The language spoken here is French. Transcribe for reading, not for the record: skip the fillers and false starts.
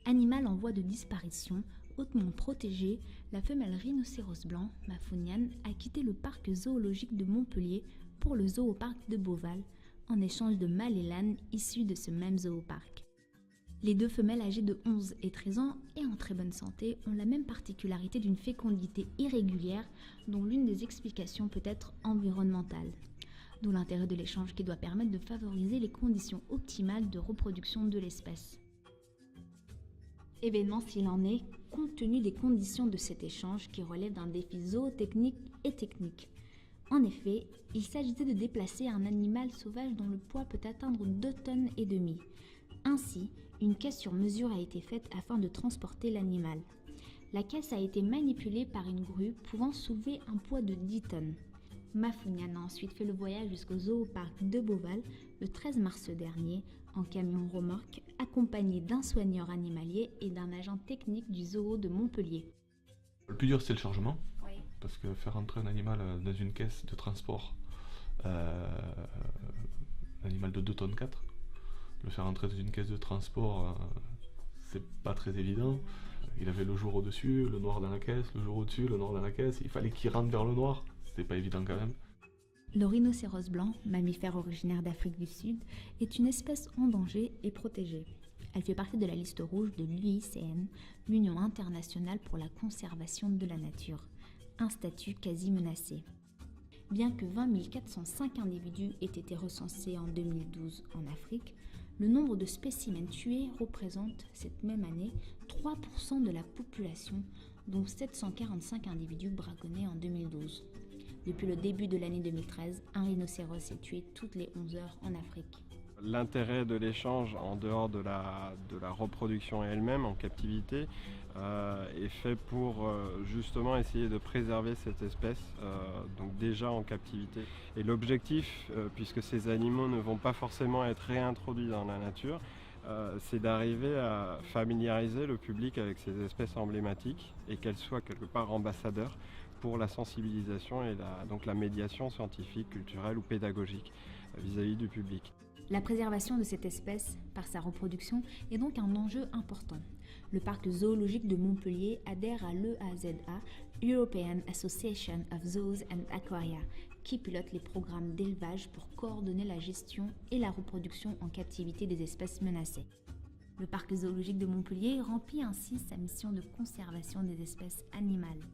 Animal en voie de disparition, hautement protégée, la femelle rhinocéros blanc, Mafunian, a quitté le parc zoologique de Montpellier pour le zooparc de Beauval, en échange de mâles et l'âne issus de ce même zooparc. Les deux femelles âgées de 11 et 13 ans et en très bonne santé ont la même particularité d'une fécondité irrégulière dont l'une des explications peut être environnementale. D'où l'intérêt de l'échange qui doit permettre de favoriser les conditions optimales de reproduction de l'espèce. Événement s'il en est, compte tenu des conditions de cet échange qui relève d'un défi zootechnique et technique. En effet, il s'agissait de déplacer un animal sauvage dont le poids peut atteindre 2,5 tonnes. Ainsi, une caisse sur mesure a été faite afin de transporter l'animal. La caisse a été manipulée par une grue pouvant soulever un poids de 10 tonnes. Mafunian a ensuite fait le voyage jusqu'au zooparc de Beauval le 13 mars dernier en camion remorque accompagné d'un soigneur animalier et d'un agent technique du zoo de Montpellier. Le plus dur c'est le chargement, Oui. parce que faire entrer un animal dans une caisse de transport, un animal de 2 tonnes 4, le faire entrer dans une caisse de transport, c'est pas très évident. Il avait le jour au-dessus, le noir dans la caisse, le jour au-dessus, le noir dans la caisse, il fallait qu'il rentre vers le noir, c'était pas évident quand même. Le rhinocéros blanc, mammifère originaire d'Afrique du Sud, est une espèce en danger et protégée. Elle fait partie de la liste rouge de l'UICN, l'Union internationale pour la conservation de la nature, un statut quasi menacé. Bien que 20 405 individus aient été recensés en 2012 en Afrique, le nombre de spécimens tués représente, cette même année, 3% de la population, dont 745 individus braconnés en 2012. Depuis le début de l'année 2013, un rhinocéros est tué toutes les 11 heures en Afrique. L'intérêt de l'échange en dehors de la reproduction elle-même en captivité est fait pour justement essayer de préserver cette espèce, donc déjà en captivité. Et l'objectif, puisque ces animaux ne vont pas forcément être réintroduits dans la nature, c'est d'arriver à familiariser le public avec ces espèces emblématiques et qu'elles soient quelque part ambassadeurs pour la sensibilisation et donc la médiation scientifique, culturelle ou pédagogique vis-à-vis du public. La préservation de cette espèce, par sa reproduction, est donc un enjeu important. Le parc zoologique de Montpellier adhère à l'EAZA, European Association of Zoos and Aquaria, qui pilote les programmes d'élevage pour coordonner la gestion et la reproduction en captivité des espèces menacées. Le parc zoologique de Montpellier remplit ainsi sa mission de conservation des espèces animales.